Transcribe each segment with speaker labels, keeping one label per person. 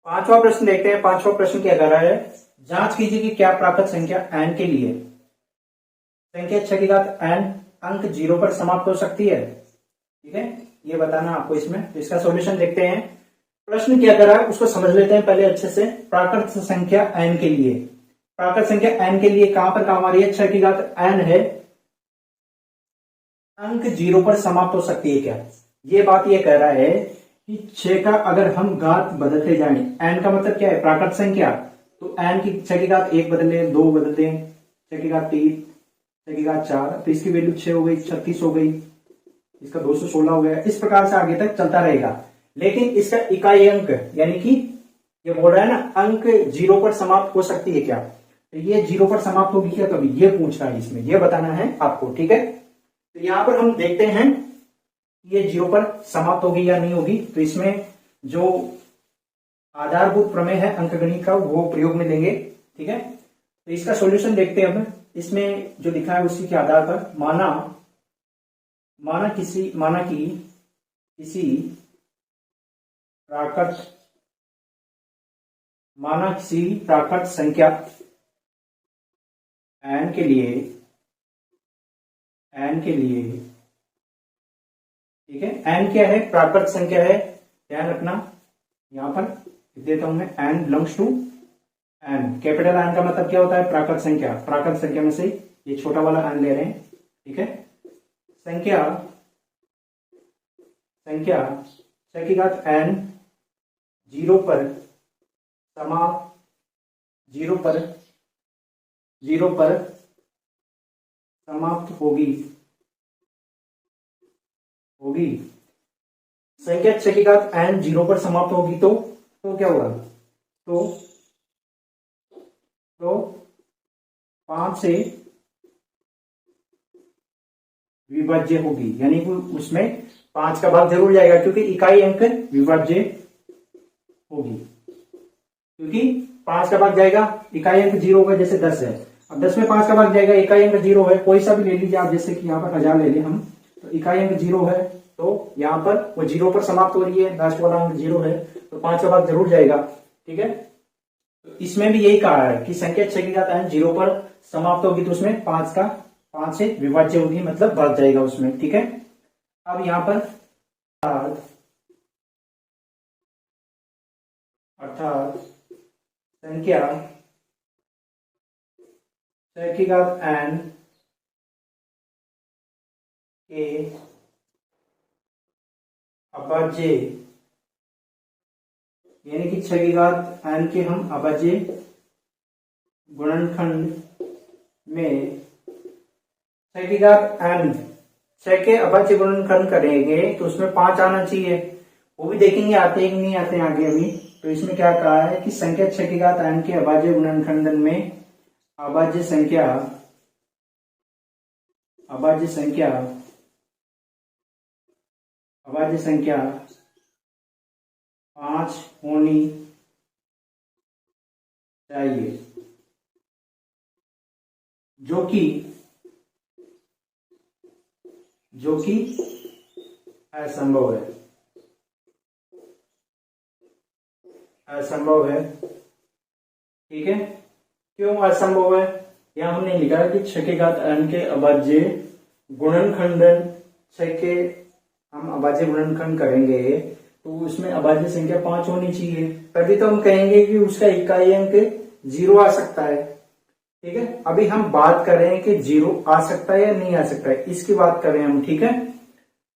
Speaker 1: पांचवा प्रश्न देखते हैं। पांचवा प्रश्न क्या कर रहा है, जांच कीजिए कि क्या प्राकृत संख्या n के लिए संख्या 6 की घात n अंक 0 पर समाप्त हो सकती है। ठीक है, ये बताना आपको इसमें। तो इसका सॉल्यूशन देखते हैं। प्रश्न क्या कर रहा है उसको समझ लेते हैं पहले अच्छे से। प्राकृत संख्या n के लिए, प्राकृत संख्या n के लिए कहां पर काम आ रही है, 6 की घात n है, अंक 0 पर समाप्त हो सकती है क्या। ये बात ये कह रहा है कि 6 का अगर हम घात बदलते जाएं, n का मतलब क्या है, प्राकृत संख्या, तो n की 6 की घात 1 बदल लें, 2 बदल दें, 6 की घात 3, 6 की घात 4, तो इसकी वैल्यू 6 हो गई, 36 हो गई, इसका 216 हो गया। इस प्रकार से आगे तक चलता रहेगा। लेकिन इसका इकाई अंक यानी कि ये बोल रहा है ना, अंक 0 पर समाप्त हो सकती है क्या, तो ये 0 पर समाप्त होगी क्या कभी, ये पूछ रहा है इसमें, ये बताना है आपको। ठीक है, तो यहां पर हम देखते हैं ये 0 पर समाप्त होगी या नहीं होगी। तो इसमें जो आधारभूत प्रमेय है अंकगणित का वो प्रयोग में लेंगे। ठीक है, तो इसका सॉल्यूशन देखते हैं अब। इसमें जो लिखा है उसी के आधार पर माना कि किसी प्राकृत संख्या n के लिए ठीक है, n क्या है, प्राकृत संख्या है, ध्यान रखना। यहां पर लिख देता हूं मैं, n belongs to n। Capital n का मतलब क्या होता है, प्राकृत संख्या। प्राकृत संख्या में से ये छोटा वाला n ले रहे हैं। ठीक है, संख्या 6 की घात n 0 पर समाप्त होगी। संख्या 6 की घात n 0 पर समाप्त होगी तो क्या होगा, तो 5 से विभाज्य होगी, यानी कि उसमें 5 का भाग जरूर जाएगा, क्योंकि इकाई अंक विभाज्य होगी। क्योंकि 5 का भाग जाएगा, इकाई अंक 0 होगा, जैसे 10 है, अब 10 में 5 का भाग जाएगा, इकाई अंक 0 है, कोई सा भी ले लीजिए आप, जैसे कि यहाँ पर 1000 ले लें हम, तो इकाई अंक 0 है, तो यहाँ पर वो 0 पर समाप्त हो रही है, लास्ट वाला अंक 0 है, तो 5 का भाग जरूर जाएगा। ठीक है, तो इसमें भी यही कहा है कि संख्या 6 की घात n 0 पर समाप्त होगी, तो उसमें 5 से विभाज्य होगी, मतलब भाग जाएगा उसमें। ठीक है, अब यहां पर अर्थात संख्या 6 की घात n के अभाज्य, यानी कि 6 की घात n के हम अभाज्य गुणनखंड में 6 की घात n 6 के अभाज्य गुणनखंड करेंगे तो उसमें 5 आना चाहिए, वो भी देखेंगे आते हैं कि नहीं आते हैं आगे अभी। तो इसमें क्या कहा है कि संख्या 6 की घात n के अभाज्य गुणनखंडन में अभाज्य संख्या 5 होनी चाहिए, जो कि असंभव है। ठीक है, क्यों असंभव है, यहां हमने लिखा है कि 6 की घात n के अभाज्य गुणनखंडन, 6 के हम अभाज्य गुणनखंड करेंगे तो उसमें अभाज्य संख्या 5 होनी चाहिए, तभी तो हम कहेंगे कि उसका इकाई अंक 0 आ सकता है। ठीक है, अभी हम बात कर रहे हैं कि 0 आ सकता है या नहीं आ सकता है, इसकी बात कर रहे हैं हम। ठीक है,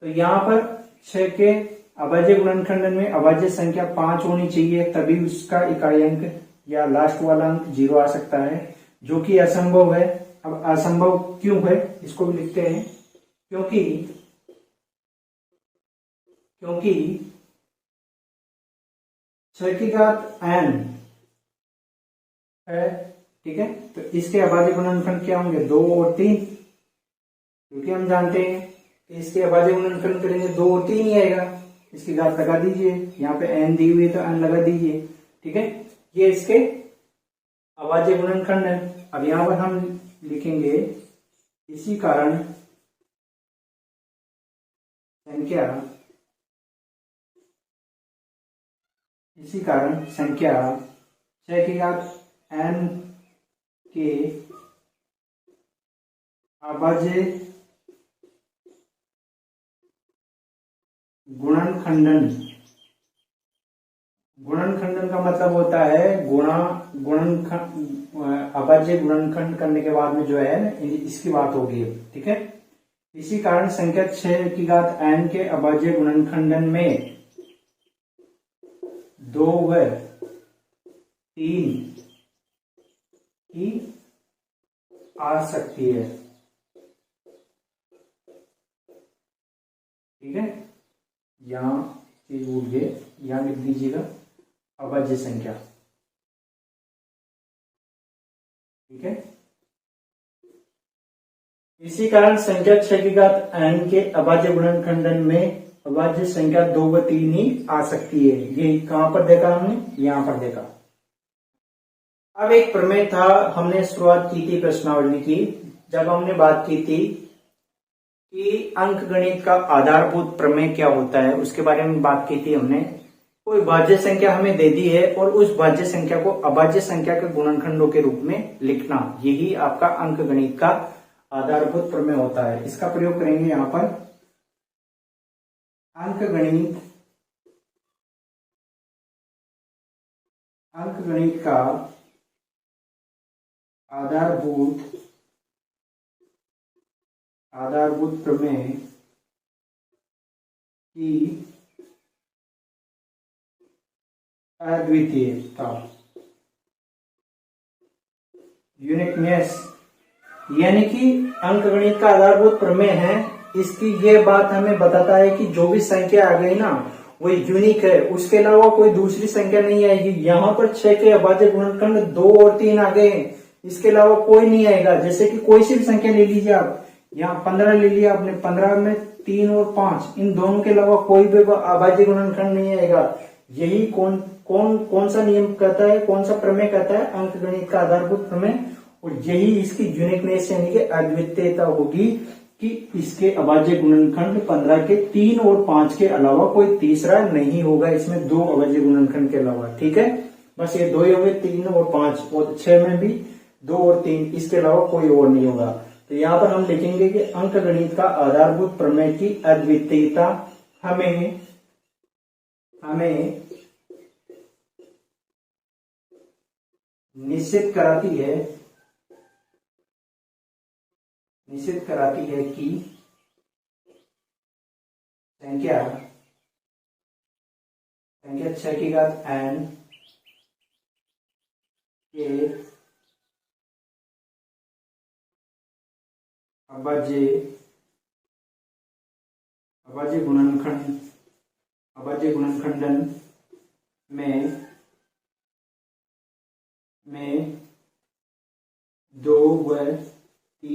Speaker 1: तो यहां पर 6 के अभाज्य गुणनखंडन में अभाज्य संख्या 5 होनी चाहिए, तभी उसका इकाई अंक या लास्ट वाला अंक 0 आ सकता है, जो कि असंभव है। अब असंभव क्यों है, इसको भी लिखते हैं। क्योंकि 6 की घात n है। ठीक है, तो इसके अभाज्य गुणनखंड क्या होंगे, 2 और 3, क्योंकि हम जानते हैं कि इसके अभाज्य गुणनखंड करेंगे 2 और 3 ही आएगा। इसकी घात लगा दीजिए, यहाँ पे n दी हुई है तो n लगा दीजिए। ठीक है, ये इसके अभाज्य गुणनखंड है। अब यहां पर हम लिखेंगे, इसी कारण संख्या इसी कारण संख्या 6 की घात n के अभाज्य गुणनखंडन, गुणनखंडन का मतलब होता है अभाज्य गुणनखंड करने के बाद में जो है ना इसकी बात होगी, ठीक है। इसी कारण संख्या 6 की घात n के अभाज्य गुणनखंडन में 2 व 3 की आ सकती है, ठीक है। यहां चीज भूल गए, यहां लिख दीजिएगा अभाज्य संख्या, ठीक है। इसी कारण संख्या 6 की घात n के अभाज्य गुणनखंडन में अभाज्य संख्या 2 व 3 ही आ सकती है। ये कहां पर देखा हमने, यहां पर देखा। अब एक प्रमेय था, हमने शुरुआत की थी प्रश्नावली की, जब हमने बात की थी कि अंकगणित का आधारभूत प्रमेय क्या होता है, उसके बारे में बात की थी हमने। कोई भाज्य संख्या हमें दे दी है और उस भाज्य संख्या को अभाज्य संख्या के गुणनखंडों के रूप में लिखना, यही आपका अंकगणित का आधारभूत प्रमेय होता है। इसका प्रयोग करेंगे यहां पर। अंकगणित का आधारभूत प्रमेय की अद्वितीयता, यूनिकनेस, यानी कि अंकगणित का आधारभूत प्रमेय है, इसकी ये बात हमें बताता है कि जो भी संख्या आ गई ना वो यूनिक है, उसके अलावा कोई दूसरी संख्या नहीं आएगी। यहाँ पर 6 के अभाज्य गुणनखंड 2 और 3 आ गए हैं, इसके अलावा कोई नहीं आएगा। जैसे कि कोई सी भी संख्या ले लीजिए आप, यहाँ 15 ले लिया आपने, 15 में 3 और 5, इन दोनों के अलावा कोई भी अभाज्य गुणनखंड नहीं आएगा। यही कौन सा नियम कहता है, कौन सा प्रमेय कहता है, अंकगणित का आधारभूत प्रमेय। और यही इसकी यूनिकनेस यानी कि अद्वितीयता होगी कि इसके अभाज्य गुणनखंड 15 के 3 और 5 के अलावा कोई तीसरा नहीं होगा, इसमें 2 अभाज्य गुणनखंड के अलावा, ठीक है। बस ये 2 ही हो गए, 3 और 5, और 6 में भी 2 और 3, इसके अलावा कोई और नहीं होगा। तो यहाँ पर हम लिखेंगे कि अंकगणित का आधारभूत प्रमेय की अद्वितीयता हमें निश्चित कराती है कि संख्या 6 की घात n के अभाज्य गुणनखंडन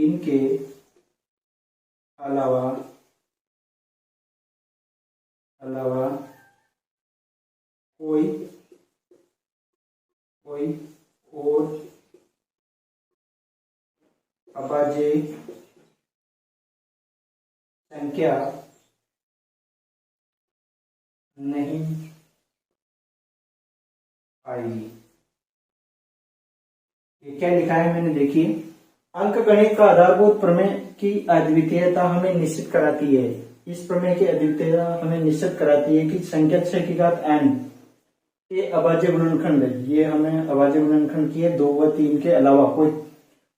Speaker 1: में 2 व 3 के अलावा कोई और अभाज्य संख्या नहीं आएगी। ये क्या लिखा है मैंने, देखिए, अंकगणित का आधारभूत प्रमेय की अद्वितीयता हमें निश्चित कराती है, इस प्रमेय की अद्वितीयता हमें निश्चित कराती है कि संख्या 6 की घात n के अभाज्य गुणनखंड, ये हमें अभाज्य गुणनखंड की है, 2 व 3 के अलावा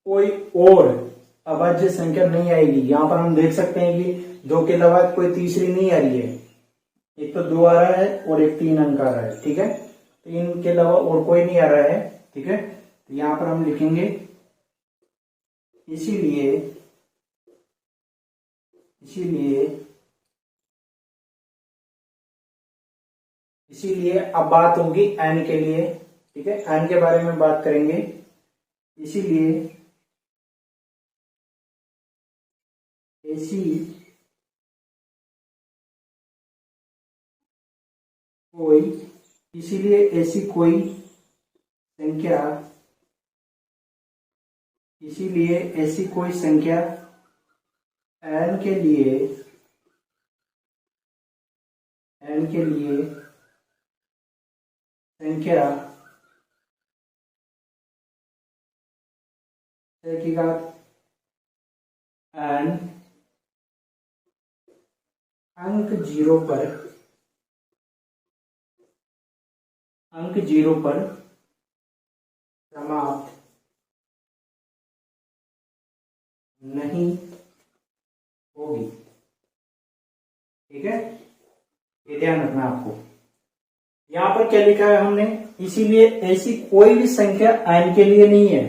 Speaker 1: कोई और अभाज्य संख्या नहीं आएगी। यहाँ पर हम देख सकते हैं कि 2 के अलावा कोई तीसरी नहीं आ रही है, एक तो 2 आ रहा है और एक 3 अंक आ रहा है, ठीक है। 3 के अलावा और कोई नहीं आ रहा है, ठीक है। तो यहाँ पर हम लिखेंगे इसीलिए अब बात होगी n के लिए, ठीक है, n के बारे में बात करेंगे। इसीलिए ऐसी कोई संख्या n के लिए संख्या छः की घात n अंक जीरो पर समाप्त नहीं होगी। ठीक है, ये ध्यान रखना आपको। यहां पर क्या लिखा है हमने, इसीलिए ऐसी कोई भी संख्या n के लिए नहीं है।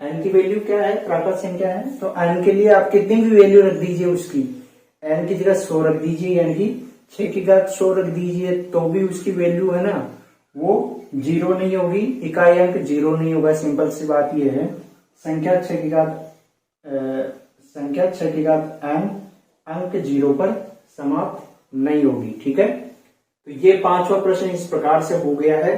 Speaker 1: n की वैल्यू क्या है, प्राकृत संख्या है, तो n के लिए आप कितनी भी वैल्यू रख दीजिए उसकी, n की जगह 100 रख दीजिए, यानी कि 6 की घात 100 रख दीजिए, तो भी उसकी वैल्यू है ना वो जीरो नहीं होगी, इकाई अंक जीरो नहीं होगा। सिंपल सी बात यह है, संख्या 6 की घात n अंक जीरो पर समाप्त नहीं होगी। ठीक है, तो ये पांचवा प्रश्न इस प्रकार से हो गया है।